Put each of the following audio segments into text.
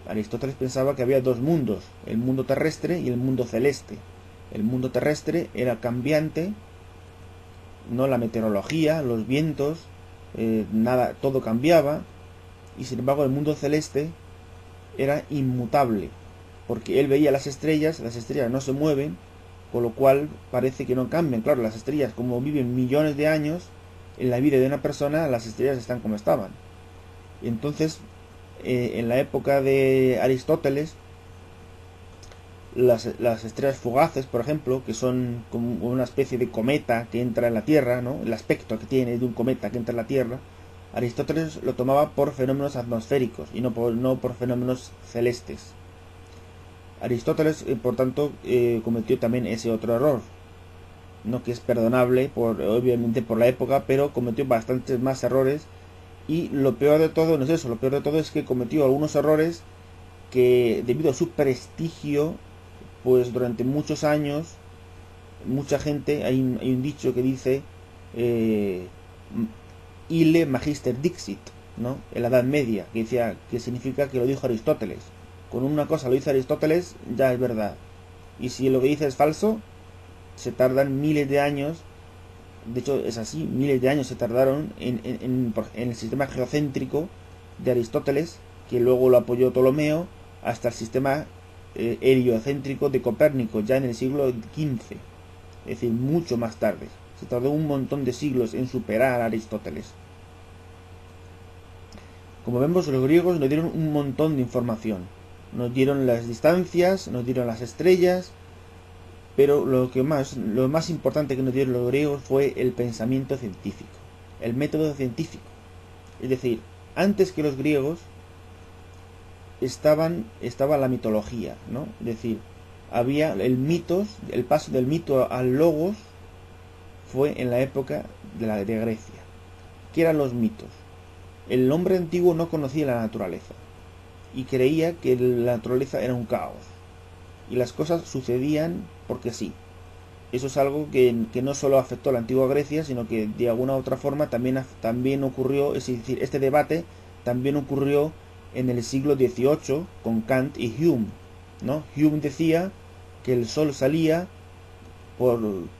Aristóteles pensaba que había dos mundos, el mundo terrestre y el mundo celeste. El mundo terrestre era cambiante, no la meteorología, los vientos, nada, todo cambiaba, y sin embargo el mundo celeste era inmutable, porque él veía las estrellas no se mueven, con lo cual parece que no cambian. Claro, las estrellas, como viven millones de años, en la vida de una persona las estrellas están como estaban. Y entonces, en la época de Aristóteles, las estrellas fugaces, por ejemplo, que son como una especie de cometa que entra en la Tierra, ¿no? El aspecto que tiene de un cometa que entra en la Tierra, Aristóteles lo tomaba por fenómenos atmosféricos y no por fenómenos celestes. Aristóteles, por tanto, cometió también ese otro error, no que es perdonable, obviamente por la época, pero cometió bastantes más errores. Y lo peor de todo no es eso, lo peor de todo es que cometió algunos errores que, debido a su prestigio, pues durante muchos años, mucha gente, hay un dicho que dice, Ille Magister Dixit, ¿no? En la Edad Media, que decía, que significa que lo dijo Aristóteles. Con una cosa lo dice Aristóteles, ya es verdad. Y si lo que dice es falso, se tardan miles de años. De hecho es así, miles de años se tardaron en el sistema geocéntrico de Aristóteles, que luego lo apoyó Ptolomeo, hasta el sistema heliocéntrico de Copérnico, ya en el siglo XV, es decir, mucho más tarde. Se tardó un montón de siglos en superar a Aristóteles. Como vemos, los griegos nos dieron un montón de información. Nos dieron las distancias, nos dieron las estrellas, pero lo más importante que nos dieron los griegos fue el pensamiento científico, el método científico. Es decir, antes que los griegos estaba la mitología, ¿no? Es decir, había el paso del mito al logos fue en la época de Grecia. ¿Qué eran los mitos? El hombre antiguo no conocía la naturaleza y creía que la naturaleza era un caos y las cosas sucedían porque sí. Eso es algo que no solo afectó a la antigua Grecia, sino que de alguna u otra forma también ocurrió, es decir, este debate también ocurrió en el siglo XVIII con Kant y Hume, ¿no? Hume decía que el sol salía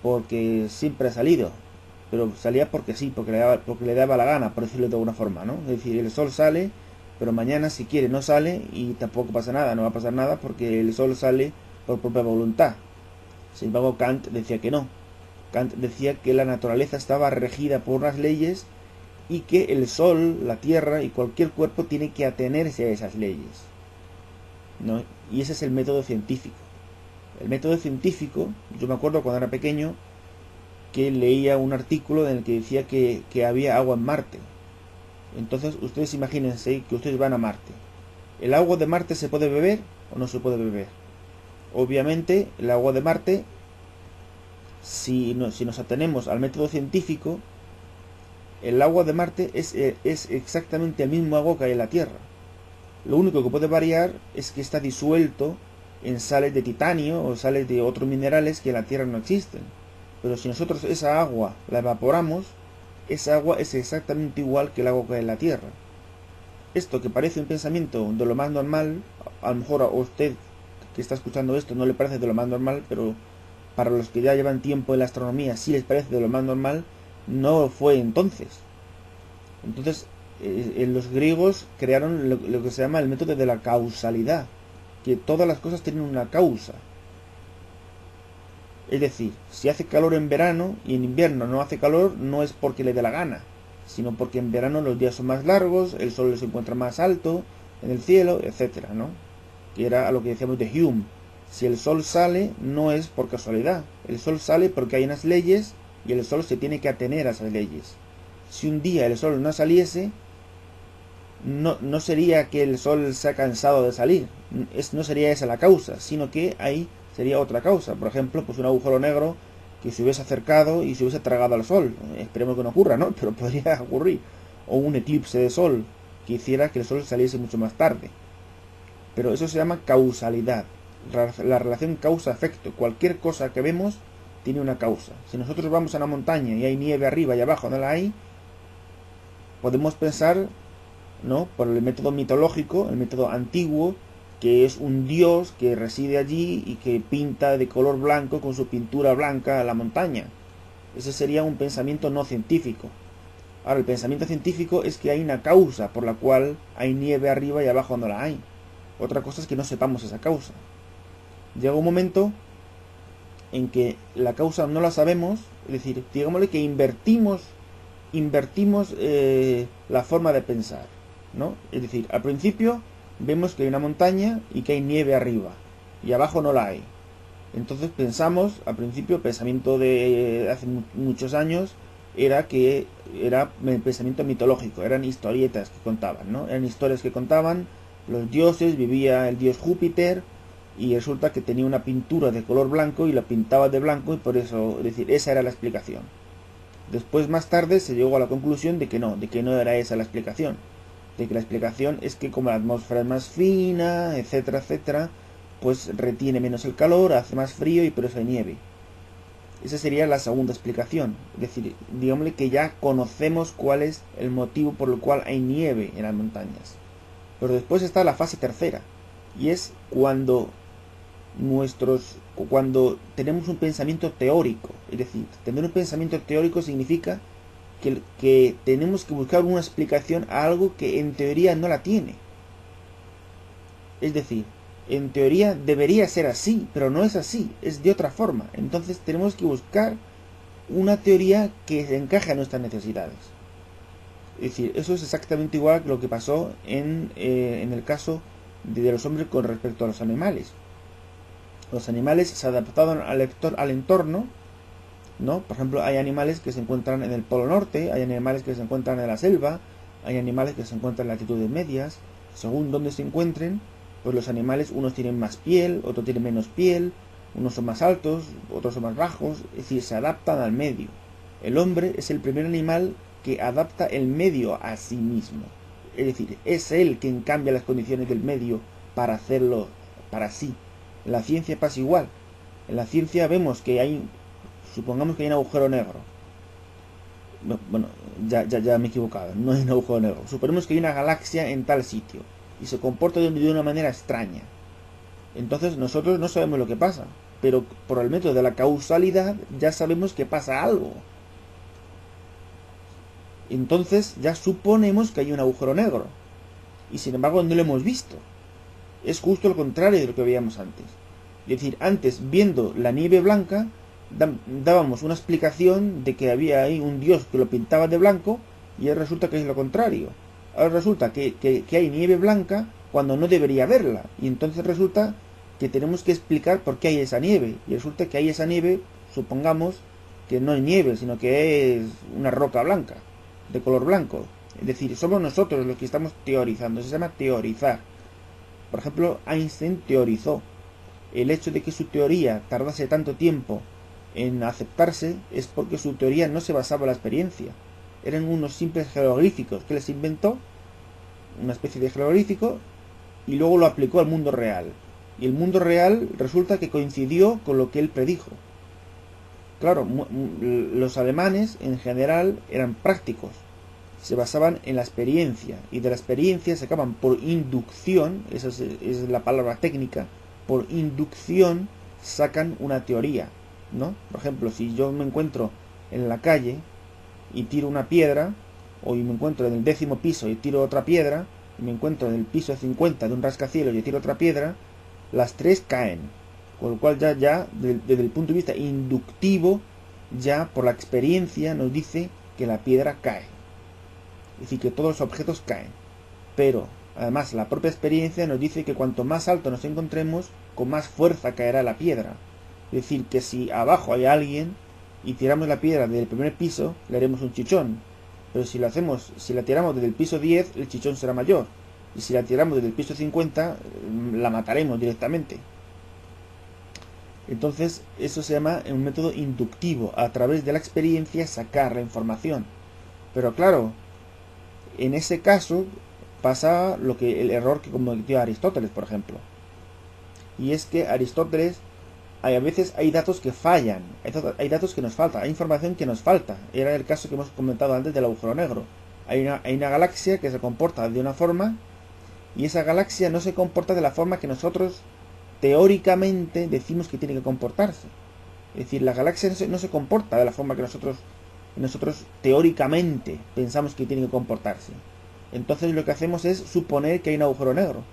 porque siempre ha salido, pero salía porque sí, porque le daba la gana, por decirlo de alguna forma, ¿no? Es decir, el sol sale, pero mañana si quiere no sale y tampoco pasa nada, no va a pasar nada porque el sol sale por propia voluntad. Sin embargo, Kant decía que no. Kant decía que la naturaleza estaba regida por unas leyes y que el sol, la tierra y cualquier cuerpo tiene que atenerse a esas leyes, ¿no? Y ese es el método científico. El método científico, yo me acuerdo cuando era pequeño que leía un artículo en el que decía que había agua en Marte. Entonces ustedes imagínense que ustedes van a Marte. ¿El agua de Marte se puede beber o no se puede beber? Obviamente el agua de Marte, si nos atenemos al método científico, el agua de Marte es exactamente el mismo agua que hay en la Tierra. Lo único que puede variar es que está disuelto en sales de titanio o sales de otros minerales que en la Tierra no existen. Pero si nosotros esa agua la evaporamos, esa agua es exactamente igual que el agua que hay en la Tierra. Esto que parece un pensamiento de lo más normal, a lo mejor a usted que está escuchando esto no le parece de lo más normal, pero para los que ya llevan tiempo en la astronomía sí les parece de lo más normal, no fue entonces. Entonces, los griegos crearon lo que se llama el método de la causalidad, que todas las cosas tienen una causa. Es decir, si hace calor en verano y en invierno no hace calor, no es porque le dé la gana, sino porque en verano los días son más largos, el sol se encuentra más alto en el cielo, etcétera, ¿no? Que era a lo que decíamos de Hume. Si el sol sale, no es por casualidad. El sol sale porque hay unas leyes y el sol se tiene que atener a esas leyes. Si un día el sol no saliese, no sería que el sol se ha cansado de salir. No sería esa la causa, sino que ahí sería otra causa. Por ejemplo, pues un agujero negro que se hubiese acercado y se hubiese tragado al sol. Esperemos que no ocurra, ¿no? Pero podría ocurrir. O un eclipse de sol que hiciera que el sol saliese mucho más tarde. Pero eso se llama causalidad, la relación causa-efecto. Cualquier cosa que vemos tiene una causa. Si nosotros vamos a una montaña y hay nieve arriba y abajo no la hay, podemos pensar, ¿no?, por el método mitológico, el método antiguo, que es un dios que reside allí y que pinta de color blanco con su pintura blanca la montaña. Ese sería un pensamiento no científico. Ahora, el pensamiento científico es que hay una causa por la cual hay nieve arriba y abajo no la hay. Otra cosa es que no sepamos esa causa. Llega un momento en que la causa no la sabemos, es decir, digámosle que invertimos la forma de pensar, ¿no? Es decir, al principio vemos que hay una montaña y que hay nieve arriba y abajo no la hay. Entonces pensamos, al principio, el pensamiento de hace muchos años era que era el pensamiento mitológico, eran historietas que contaban, ¿no? Eran historias que contaban los dioses, vivía el dios Júpiter y resulta que tenía una pintura de color blanco y la pintaba de blanco y por eso, es decir, esa era la explicación. Después, más tarde, se llegó a la conclusión de que no era esa la explicación, de que la explicación es que como la atmósfera es más fina, etcétera, etcétera, pues retiene menos el calor, hace más frío y por eso hay nieve. Esa sería la segunda explicación, es decir, digámosle que ya conocemos cuál es el motivo por el cual hay nieve en las montañas. Pero después está la fase tercera, y es cuando tenemos un pensamiento teórico. Es decir, tener un pensamiento teórico significa que tenemos que buscar una explicación a algo que en teoría no la tiene. Es decir, en teoría debería ser así, pero no es así, es de otra forma. Entonces tenemos que buscar una teoría que encaje a nuestras necesidades. Es decir, eso es exactamente igual que lo que pasó en el caso de los hombres con respecto a los animales. Los animales se adaptaron al entorno, ¿no? Por ejemplo, hay animales que se encuentran en el Polo Norte, hay animales que se encuentran en la selva, hay animales que se encuentran en latitudes medias. Según donde se encuentren, pues los animales, unos tienen más piel, otros tienen menos piel, unos son más altos, otros son más bajos, es decir, se adaptan al medio. El hombre es el primer animal que adapta el medio a sí mismo. Es decir, es él quien cambia las condiciones del medio para hacerlo para sí. En la ciencia pasa igual. En la ciencia vemos que supongamos que hay un agujero negro. Bueno, ya me he equivocado, no hay un agujero negro. Suponemos que hay una galaxia en tal sitio y se comporta de una manera extraña. Entonces nosotros no sabemos lo que pasa, pero por el método de la causalidad ya sabemos que pasa algo. Entonces ya suponemos que hay un agujero negro y sin embargo no lo hemos visto. Es justo lo contrario de lo que veíamos antes. Es decir, antes, viendo la nieve blanca, dábamos una explicación de que había ahí un dios que lo pintaba de blanco, y ahora resulta que es lo contrario. Ahora resulta que hay nieve blanca cuando no debería haberla, y entonces resulta que tenemos que explicar por qué hay esa nieve, y resulta que hay esa nieve, supongamos que no hay nieve, sino que es una roca blanca, de color blanco. Es decir, somos nosotros los que estamos teorizando, se llama teorizar. Por ejemplo, Einstein teorizó. El hecho de que su teoría tardase tanto tiempo en aceptarse es porque su teoría no se basaba en la experiencia. Eran unos simples jeroglíficos que les inventó, una especie de jeroglífico, y luego lo aplicó al mundo real. Y el mundo real resulta que coincidió con lo que él predijo. Claro, los alemanes en general eran prácticos. Se basaban en la experiencia y de la experiencia sacaban por inducción, esa es la palabra técnica, por inducción sacan una teoría, ¿no? Por ejemplo, si yo me encuentro en la calle y tiro una piedra, o me encuentro en el 10º piso y tiro otra piedra, y me encuentro en el piso 50 de un rascacielos y tiro otra piedra, las tres caen, con lo cual ya desde el punto de vista inductivo, ya por la experiencia nos dice que la piedra cae. Es decir, que todos los objetos caen. Pero, además, la propia experiencia nos dice que cuanto más alto nos encontremos, con más fuerza caerá la piedra. Es decir, que si abajo hay alguien y tiramos la piedra desde el primer piso, le haremos un chichón. Pero si la tiramos desde el piso 10, el chichón será mayor. Y si la tiramos desde el piso 50, la mataremos directamente. Entonces, eso se llama un método inductivo, a través de la experiencia sacar la información. Pero claro, en ese caso pasa el error que cometió Aristóteles, por ejemplo. Y es que Aristóteles, a veces hay datos que fallan, hay datos que nos faltan, hay información que nos falta. Era el caso que hemos comentado antes del agujero negro. Hay una galaxia que se comporta de una forma y esa galaxia no se comporta de la forma que nosotros teóricamente decimos que tiene que comportarse. Es decir, la galaxia no se comporta de la forma que nosotros teóricamente pensamos que tiene que comportarse. Entonces lo que hacemos es suponer que hay un agujero negro.